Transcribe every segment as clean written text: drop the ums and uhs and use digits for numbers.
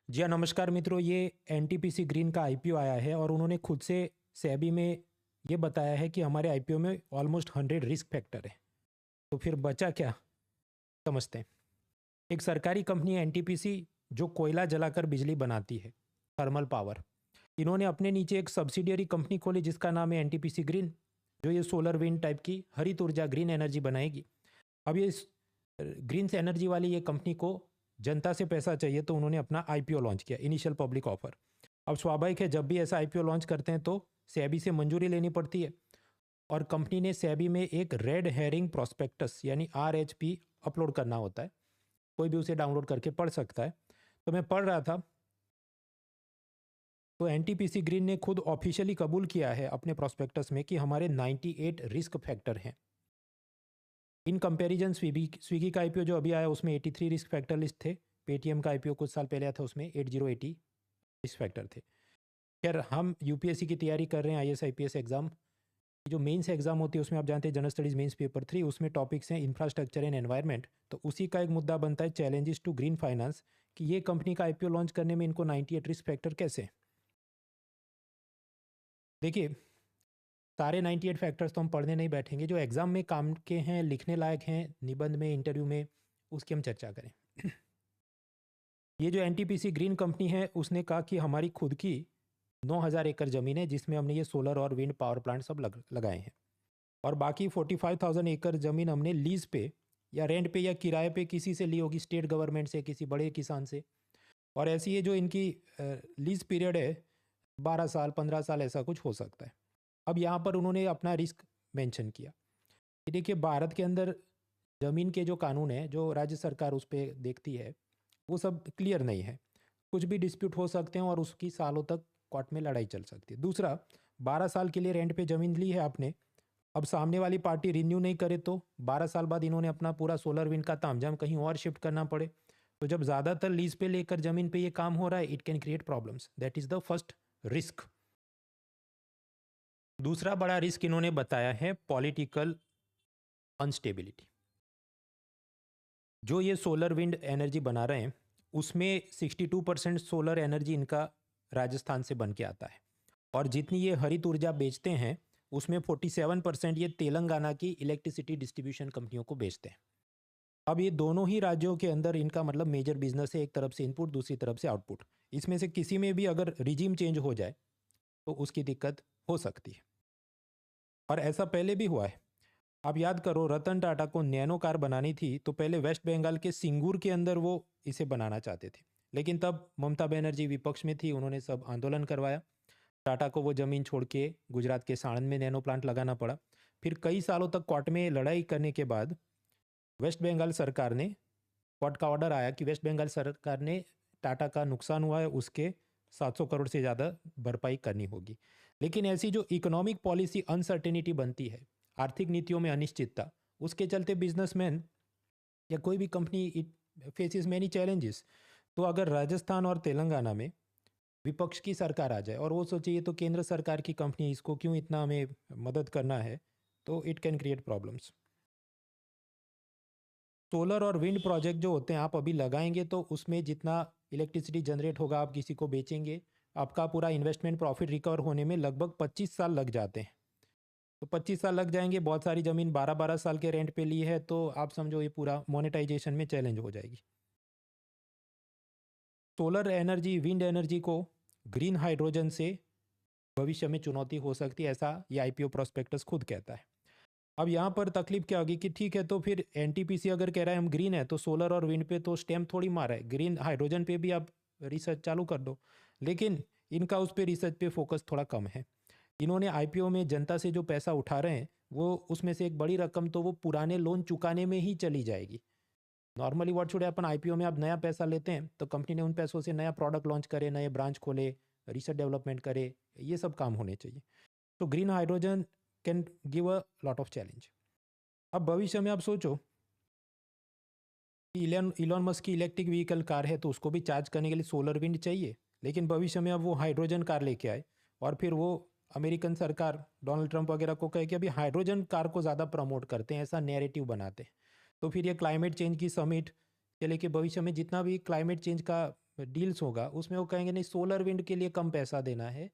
जी हाँ, नमस्कार मित्रों। ये एनटीपीसी ग्रीन का आईपीओ आया है और उन्होंने खुद से सेबी में ये बताया है कि हमारे आईपीओ में ऑलमोस्ट 100 रिस्क फैक्टर है। तो फिर बचा क्या, समझते हैं। एक सरकारी कंपनी है एनटीपीसी, जो कोयला जलाकर बिजली बनाती है, थर्मल पावर। इन्होंने अपने नीचे एक सब्सिडियरी कंपनी खोली जिसका नाम है एनटीपीसी ग्रीन, जो ये सोलर विंड टाइप की हरित ऊर्जा ग्रीन एनर्जी बनाएगी। अब ये ग्रीन एनर्जी वाली ये कंपनी को जनता से पैसा चाहिए, तो उन्होंने अपना आईपीओ लॉन्च किया, इनिशियल पब्लिक ऑफर। अब स्वाभाविक है, जब भी ऐसा आईपीओ लॉन्च करते हैं तो सेबी से मंजूरी लेनी पड़ती है, और कंपनी ने सेबी में एक रेड हेरिंग प्रोस्पेक्टस यानी आरएचपी अपलोड करना होता है। कोई भी उसे डाउनलोड करके पढ़ सकता है। तो मैं पढ़ रहा था, तो एनटीपीसी ग्रीन ने खुद ऑफिशियली कबूल किया है अपने प्रोस्पेक्टस में कि हमारे 98 रिस्क फैक्टर हैं। इन कंपैरिजन स्विगी का आईपीओ जो अभी आया उसमें 83 रिस्क फैक्टर लिस्ट थे। पेटीएम का आईपीओ कुछ साल पहले आया था, उसमें 8080 रिस्क फैक्टर थे। खैर, हम यूपीएससी की तैयारी कर रहे हैं, आईएएस आईपीएस एग्जाम। जो मेंस एग्जाम होती है उसमें आप जानते हैं जनरल स्टडीज मेंस पेपर 3, उसमें टॉपिक्स हैं इंफ्रास्ट्रक्चर एंड एनवायरनमेंट। तो उसी का एक मुद्दा बनता है चैलेंजेस टू ग्रीन फाइनेंस, कि ये कंपनी का आईपीओ लॉन्च करने में इनको 98 रिस्क फैक्टर कैसे। देखिए, सारे 98 फैक्टर्स तो हम पढ़ने नहीं बैठेंगे, जो एग्जाम में काम के हैं, लिखने लायक हैं, निबंध में, इंटरव्यू में, उसकी हम चर्चा करें। ये जो एनटीपीसी ग्रीन कंपनी है उसने कहा कि हमारी खुद की 9,000 एकड़ ज़मीन है जिसमें हमने ये सोलर और विंड पावर प्लांट सब लगाए हैं, और बाकी 45,000 एकड़ ज़मीन हमने लीज पे या रेंट पे या किराए पे किसी से ली होगी, स्टेट गवर्नमेंट से, किसी बड़े किसान से। और ऐसी ये जो इनकी लीज पीरियड है 12 साल 15 साल ऐसा कुछ हो सकता है। अब यहाँ पर उन्होंने अपना रिस्क मेंशन किया कि देखिए, भारत के अंदर ज़मीन के जो कानून है, जो राज्य सरकार उस पर देखती है, वो सब क्लियर नहीं है। कुछ भी डिस्प्यूट हो सकते हैं और उसकी सालों तक कोर्ट में लड़ाई चल सकती है। दूसरा, 12 साल के लिए रेंट पे ज़मीन ली है आपने, अब सामने वाली पार्टी रिन्यू नहीं करे तो 12 साल बाद इन्होंने अपना पूरा सोलर विंड का तामझाम कहीं और शिफ्ट करना पड़े। तो जब ज़्यादातर लीज पे लेकर ज़मीन पे ये काम हो रहा है, it can create problems. That is the first risk. दूसरा बड़ा रिस्क इन्होंने बताया है पॉलिटिकल अनस्टेबिलिटी। जो ये सोलर विंड एनर्जी बना रहे हैं उसमें 62% सोलर एनर्जी इनका राजस्थान से बन के आता है, और जितनी ये हरित ऊर्जा बेचते हैं उसमें 47% ये तेलंगाना की इलेक्ट्रिसिटी डिस्ट्रीब्यूशन कंपनियों को बेचते हैं। अब ये दोनों ही राज्यों के अंदर इनका मतलब मेजर बिजनेस है, एक तरफ से इनपुट, दूसरी तरफ से आउटपुट। इसमें से किसी में भी अगर रिजीम चेंज हो जाए तो उसकी दिक्कत हो सकती है, और ऐसा पहले भी हुआ है। आप याद करो, रतन टाटा को नैनो कार बनानी थी तो पहले वेस्ट बंगाल के सिंगूर के अंदर वो इसे बनाना चाहते थे, लेकिन तब ममता बनर्जी विपक्ष में थी, उन्होंने सब आंदोलन करवाया। टाटा को वो ज़मीन छोड़ के गुजरात के साणंद में नैनो प्लांट लगाना पड़ा। फिर कई सालों तक कोर्ट में लड़ाई करने के बाद वेस्ट बंगाल सरकार ने, कोर्ट का ऑर्डर आया कि वेस्ट बंगाल सरकार ने टाटा का नुकसान हुआ है उसके 700 करोड़ से ज़्यादा भरपाई करनी होगी। लेकिन ऐसी जो इकोनॉमिक पॉलिसी अनसर्टेनिटी बनती है, आर्थिक नीतियों में अनिश्चितता, उसके चलते बिजनेसमैन या कोई भी company it faces many challenges. तो अगर राजस्थान और तेलंगाना में विपक्ष की सरकार आ जाए और वो सोचे ये तो केंद्र सरकार की कंपनी है, इसको क्यों इतना हमें मदद करना है, तो it can create problems. Solar और विंड प्रोजेक्ट जो होते हैं, आप अभी लगाएंगे तो उसमें जितना इलेक्ट्रिसिटी जनरेट होगा आप किसी को बेचेंगे, आपका पूरा इन्वेस्टमेंट प्रॉफिट रिकवर होने में लगभग 25 साल लग जाते हैं। तो 25 साल लग जाएंगे, बहुत सारी ज़मीन 12-12 साल के रेंट पे ली है, तो आप समझो ये पूरा मोनेटाइजेशन में चैलेंज हो जाएगी। सोलर एनर्जी, विंड एनर्जी को ग्रीन हाइड्रोजन से भविष्य में चुनौती हो सकती है, ऐसा ये आईपीओ प्रोस्पेक्टस खुद कहता है। अब यहाँ पर तकलीफ क्या होगी कि ठीक है, तो फिर एनटीपीसी अगर कह रहा है हम ग्रीन है, तो सोलर और विंड पे तो स्टैम्प थोड़ी मारा है, ग्रीन हाइड्रोजन पे भी आप रिसर्च चालू कर दो। लेकिन इनका उस पर रिसर्च पे फोकस थोड़ा कम है। इन्होंने आईपीओ में जनता से जो पैसा उठा रहे हैं, वो उसमें से एक बड़ी रकम तो वो पुराने लोन चुकाने में ही चली जाएगी। Normally what should happen, IPO में आप नया पैसा लेते हैं तो कंपनी ने उन पैसों से नया प्रोडक्ट लॉन्च करे, नए ब्रांच खोले, रिसर्च डेवलपमेंट करे, ये सब काम होने चाहिए। तो green hydrogen can give a lot of challenge. अब भविष्य में आप सोचो कि इलॉन मस्क की इलेक्ट्रिक व्हीकल कार है, तो उसको भी चार्ज करने के लिए सोलर विंड चाहिए। लेकिन भविष्य में अब वो हाइड्रोजन कार लेके आए और फिर वो अमेरिकन सरकार डोनाल्ड ट्रंप वगैरह को कहे कि अभी हाइड्रोजन कार को ज़्यादा प्रमोट करते हैं, ऐसा नैरेटिव बनाते हैं। तो फिर ये क्लाइमेट चेंज की समिट के लेके भविष्य में जितना भी क्लाइमेट चेंज का डील्स होगा उसमें वो कहेंगे नहीं सोलर विंड के लिए कम पैसा देना है,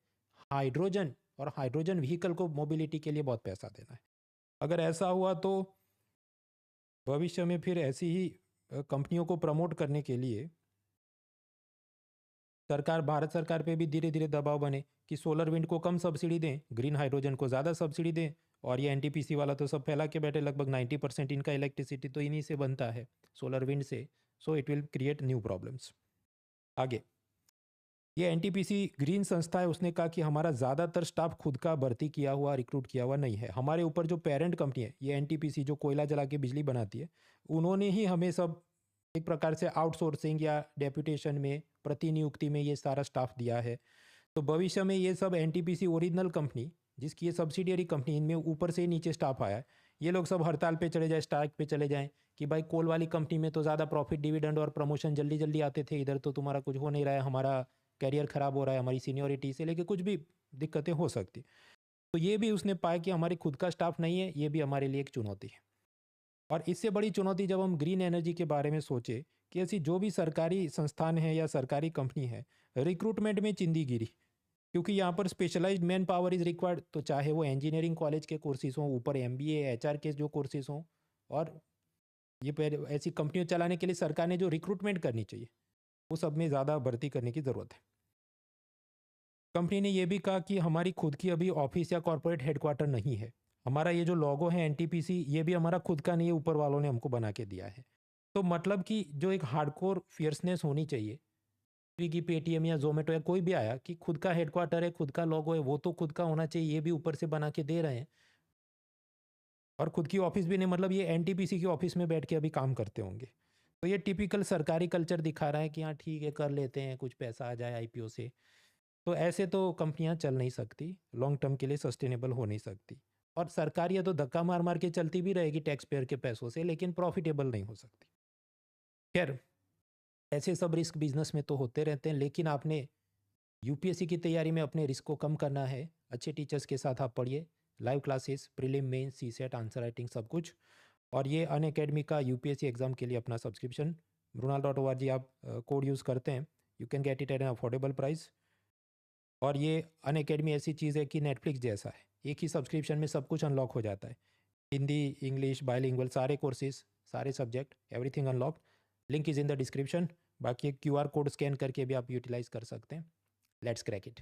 हाइड्रोजन और हाइड्रोजन व्हीकल को मोबिलिटी के लिए बहुत पैसा देना है। अगर ऐसा हुआ तो भविष्य में फिर ऐसी ही कंपनियों को प्रमोट करने के लिए भारत सरकार पे भी धीरे धीरे दबाव बने कि सोलर विंड को कम सब्सिडी दें, ग्रीन हाइड्रोजन को ज़्यादा सब्सिडी दें। और ये एनटीपीसी वाला तो सब फैला के बैठे, लगभग 90% इनका इलेक्ट्रिसिटी तो इन्हीं से बनता है, सोलर विंड से। So it will create new problems. आगे ये एनटीपीसी ग्रीन संस्था है, उसने कहा कि हमारा ज़्यादातर स्टाफ खुद का भर्ती किया हुआ, रिक्रूट किया हुआ नहीं है। हमारे ऊपर जो पेरेंट कंपनी है ये एनटीपीसी जो कोयला जला के बिजली बनाती है, उन्होंने ही हमें सब एक प्रकार से आउटसोर्सिंग या डेप्यूटेशन में, प्रतिनियुक्ति में ये सारा स्टाफ दिया है। तो भविष्य में ये सब एनटीपीसी ओरिजिनल कंपनी जिसकी ये सब्सिडियरी कंपनी, इनमें ऊपर से नीचे स्टाफ आया है, ये लोग सब हड़ताल पे चले जाए, स्ट्राइक पे चले जाएं कि भाई कोल वाली कंपनी में तो ज़्यादा प्रॉफिट, डिविडेंड और प्रमोशन जल्दी जल्दी आते थे, इधर तो तुम्हारा कुछ हो नहीं रहा है, हमारा कैरियर ख़राब हो रहा है, हमारी सीनियोरिटी से लेके कुछ भी दिक्कतें हो सकती। तो ये भी उसने पाया कि हमारी खुद का स्टाफ नहीं है, ये भी हमारे लिए एक चुनौती है। और इससे बड़ी चुनौती जब हम ग्रीन एनर्जी के बारे में सोचे कि ऐसी जो भी सरकारी संस्थान है या सरकारी कंपनी है, रिक्रूटमेंट में चिंदीगिरी, क्योंकि यहाँ पर specialised man power is required, तो चाहे वो इंजीनियरिंग कॉलेज के कोर्सेज हों, ऊपर MBA HR के जो कोर्सेज हों, और ये ऐसी कंपनियों चलाने के लिए सरकार ने जो रिक्रूटमेंट करनी चाहिए वो सब में ज़्यादा भर्ती करने की ज़रूरत है। कंपनी ने यह भी कहा कि हमारी खुद की अभी ऑफिस या कॉर्पोरेट हेडक्वार्टर नहीं है, हमारा ये जो लोगो है एनटीपीसी ये भी हमारा खुद का नहीं है, ऊपर वालों ने हमको बना के दिया है। तो मतलब कि जो एक हार्डकोर फियर्सनेस होनी चाहिए, स्विगी, पेटीएम या जोमेटो या कोई भी आया कि खुद का हेडक्वार्टर है, खुद का लोगो है, वो तो खुद का होना चाहिए, ये भी ऊपर से बना के दे रहे हैं। और खुद की ऑफिस भी नहीं, मतलब ये एनटीपीसी की ऑफिस में बैठ के अभी काम करते होंगे। तो ये टिपिकल सरकारी कल्चर दिखा रहा है कि हाँ ठीक है कर लेते हैं, कुछ पैसा आ जाए आईपीओ से। तो ऐसे तो कंपनियां चल नहीं सकती, लॉन्ग टर्म के लिए सस्टेनेबल हो नहीं सकती। और सरकार ये तो धक्का मार मार के चलती भी रहेगी टैक्स पेयर के पैसों से, लेकिन प्रॉफिटेबल नहीं हो सकती। खैर ऐसे सब रिस्क बिजनेस में तो होते रहते हैं, लेकिन आपने यूपीएससी की तैयारी में अपने रिस्क को कम करना है। अच्छे टीचर्स के साथ आप पढ़िए, live classes, prelim, main, CSAT, answer writing, सब कुछ। और ये अनअकैडमी का यूपीएससी एग्ज़ाम के लिए अपना सब्सक्रिप्शन mrunal.org आप कोड यूज़ करते हैं, you can get it at an affordable price. और ये अनअकैडमी ऐसी चीज़ है कि नेटफ्लिक्स जैसा है, एक ही सब्सक्रिप्शन में सब कुछ अनलॉक हो जाता है, हिंदी, इंग्लिश, बायलिंगुअल, सारे कोर्सेज, सारे subject, everything unlocked. Link is in the description. बाकी एक QR कोड स्कैन करके भी आप यूटिलाइज कर सकते हैं। Let's crack it.